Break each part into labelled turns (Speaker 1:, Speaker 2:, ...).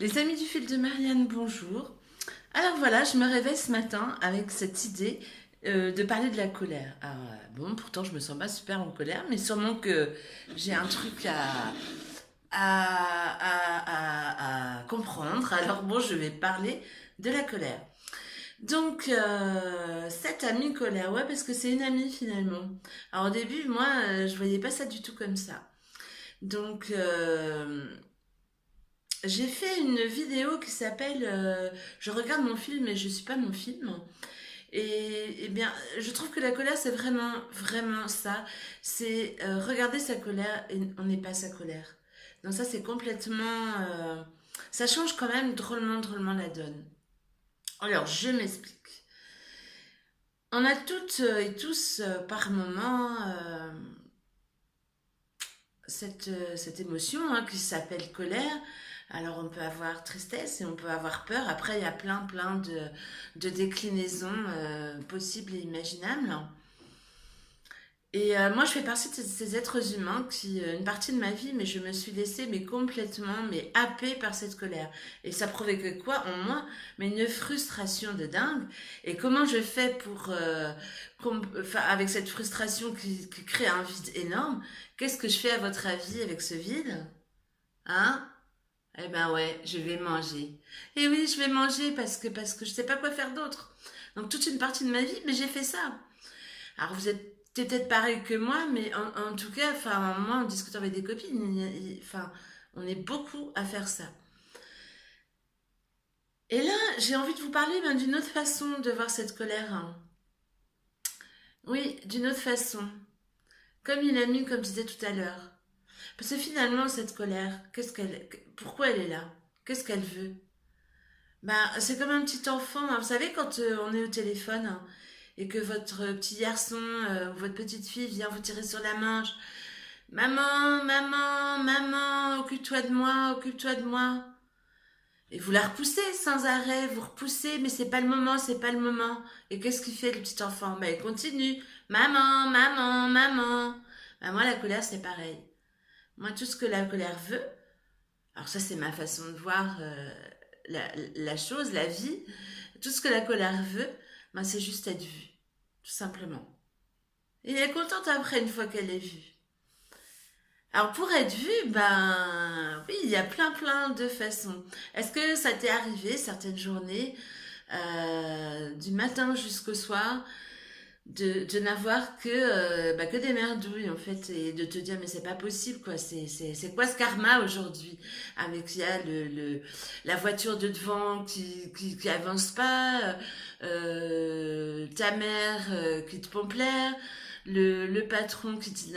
Speaker 1: Les amis du fil de Marianne, bonjour. Alors voilà, je me réveille ce matin avec cette idée de parler de la colère. Alors, bon, pourtant je me sens pas super en colère, mais sûrement que j'ai un truc à comprendre. Alors bon, je vais parler de la colère. Donc, cette amie colère, ouais, parce que c'est une amie finalement. Alors au début, moi, je voyais pas ça du tout comme ça. Donc, j'ai fait une vidéo qui s'appelle Je regarde mon film et je suis pas mon film. Et bien, je trouve que la colère, c'est vraiment, vraiment ça. C'est regarder sa colère et on n'est pas sa colère. Donc ça, c'est complètement... ça change quand même drôlement, drôlement la donne. Alors, je m'explique. On a toutes et tous, par moment, cette émotion hein, qui s'appelle colère. Alors on peut avoir tristesse et on peut avoir peur. Après, il y a plein, plein de déclinaisons possibles et imaginables. Et moi, je fais partie de ces êtres humains qui, une partie de ma vie, mais je me suis laissée mais complètement mais happée par cette colère. Et ça provoquait quoi en moi? Mais une frustration de dingue. Et comment je fais pour, enfin, avec cette frustration qui crée un vide énorme, qu'est-ce que je fais à votre avis avec ce vide? Hein? Eh ben ouais, je vais manger. Et oui, je vais manger parce que je sais pas quoi faire d'autre. Donc toute une partie de ma vie, mais j'ai fait ça. Alors vous êtes peut-être pareil que moi, mais en tout cas, enfin moi en discutant avec des copines, enfin on est beaucoup à faire ça. Et là, j'ai envie de vous parler ben, d'une autre façon de voir cette colère, hein. Oui, d'une autre façon. Comme une amie, comme je disais tout à l'heure. Parce que finalement, cette colère, pourquoi elle est là? Qu'est-ce qu'elle veut? Bah, c'est comme un petit enfant, hein. Vous savez, quand on est au téléphone hein, et que votre petit garçon ou votre petite fille vient vous tirer sur la manche. Maman, maman, maman, occupe-toi de moi, occupe-toi de moi. Et vous la repoussez sans arrêt, vous repoussez, mais c'est pas le moment, c'est pas le moment. Et qu'est-ce qu'il fait le petit enfant? Ben, il continue. Maman, maman, maman. Ben, moi, la colère, c'est pareil. Moi, tout ce que la colère veut, alors ça, c'est ma façon de voir la chose, la vie. Tout ce que la colère veut, ben, c'est juste être vue, tout simplement. Et elle est contente après, une fois qu'elle est vue. Alors pour être vue, ben oui, il y a plein plein de façons. Est-ce que ça t'est arrivé certaines journées, du matin jusqu'au soir, de n'avoir que des merdouilles en fait et de te dire mais c'est pas possible quoi, c'est quoi ce karma aujourd'hui? Avec il y a la voiture de devant qui avance pas, ta mère qui te pompe l'air, le patron qui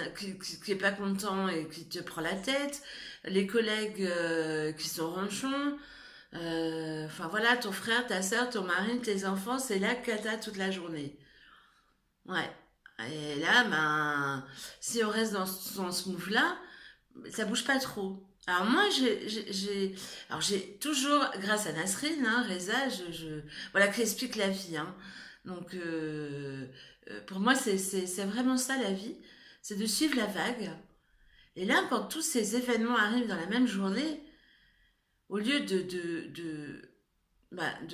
Speaker 1: est pas content et qui te prend la tête, les collègues qui sont ronchons, enfin voilà, ton frère, ta soeur, ton mari, tes enfants, c'est la cata toute la journée. Ouais. Et là, ben, si on reste dans ce move-là, ça bouge pas trop. Alors moi, alors j'ai toujours, grâce à Nasrine, hein, Reza, voilà, qui explique la vie, hein. Donc, pour moi, c'est vraiment ça la vie, c'est de suivre la vague. Et là, quand tous ces événements arrivent dans la même journée, au lieu de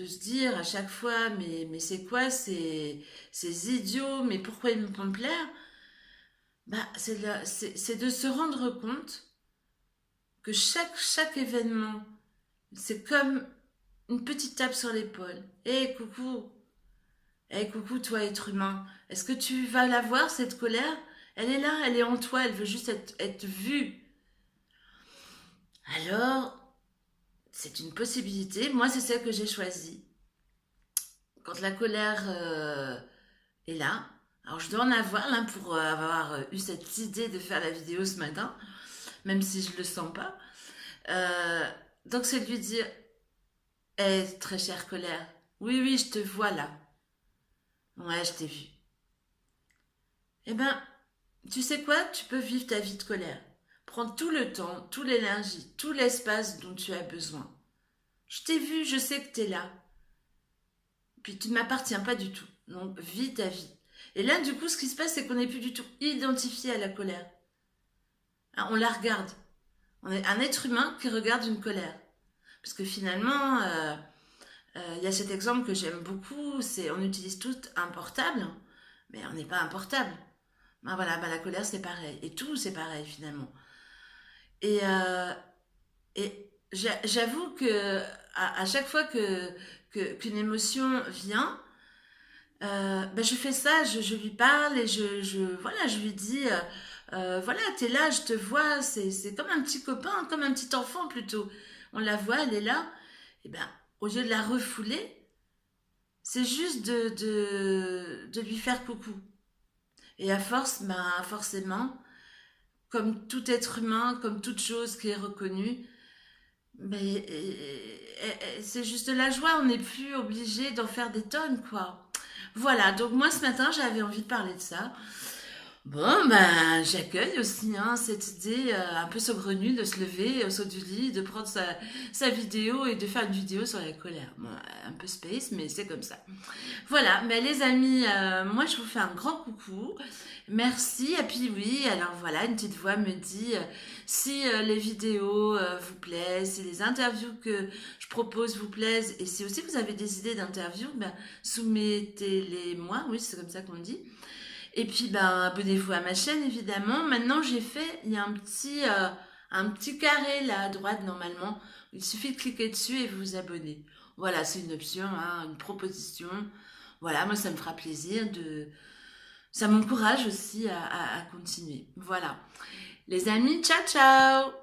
Speaker 1: se dire à chaque fois, mais c'est quoi ces idiots, mais pourquoi ils me font plaire? Bah, c'est de se rendre compte que chaque événement, c'est comme une petite tape sur l'épaule. Hé coucou, toi être humain, est-ce que tu vas la voir cette colère? Elle est là, elle est en toi, elle veut juste être vue. Alors, c'est une possibilité. Moi, c'est celle que j'ai choisie. Quand la colère est là, alors je dois en avoir là pour avoir eu cette idée de faire la vidéo ce matin, même si je le sens pas. Euh, donc c'est de lui dire, très chère colère, oui oui je te vois là, ouais je t'ai vu. Eh ben tu sais quoi, tu peux vivre ta vie de colère. Prends tout le temps, toute l'énergie, tout l'espace dont tu as besoin. Je t'ai vu, je sais que tu es là. Puis tu ne m'appartiens pas du tout. Donc vis ta vie. Et là, du coup, ce qui se passe, c'est qu'on n'est plus du tout identifié à la colère. Hein, on la regarde. On est un être humain qui regarde une colère. Parce que finalement, il y a cet exemple que j'aime beaucoup, c'est on utilise tout un portable, mais on n'est pas un portable. Ben voilà, ben la colère c'est pareil. Et tout c'est pareil finalement. Et, j'avoue que à chaque fois qu'une émotion vient, ben je fais ça, je lui parle et voilà, je lui dis, voilà, t'es là, je te vois, c'est comme un petit copain, comme un petit enfant plutôt. On la voit, elle est là. Et ben, au lieu de la refouler, c'est juste de lui faire coucou. Et à force, ben, forcément, comme tout être humain, comme toute chose qui est reconnue, ben, c'est juste de la joie, on n'est plus obligé d'en faire des tonnes, quoi. Voilà, donc moi ce matin j'avais envie de parler de ça. Bon, ben, j'accueille aussi cette idée un peu saugrenue de se lever au saut du lit, de prendre sa vidéo et de faire une vidéo sur la colère. Bon, un peu space, mais c'est comme ça. Voilà, mais les amis, moi je vous fais un grand coucou. Merci. Et puis oui, alors voilà, une petite voix me dit si les vidéos vous plaisent, si les interviews que je propose vous plaisent, et si aussi vous avez des idées d'interviews, ben, soumettez-les moi, oui, c'est comme ça qu'on dit. Et puis, ben, abonnez-vous à ma chaîne, évidemment. Maintenant, il y a un petit carré là à droite, normalement. Il suffit de cliquer dessus et vous vous abonnez. Voilà, c'est une option, une proposition. Voilà, moi, ça me fera plaisir ça m'encourage aussi à continuer. Voilà. Les amis, ciao, ciao!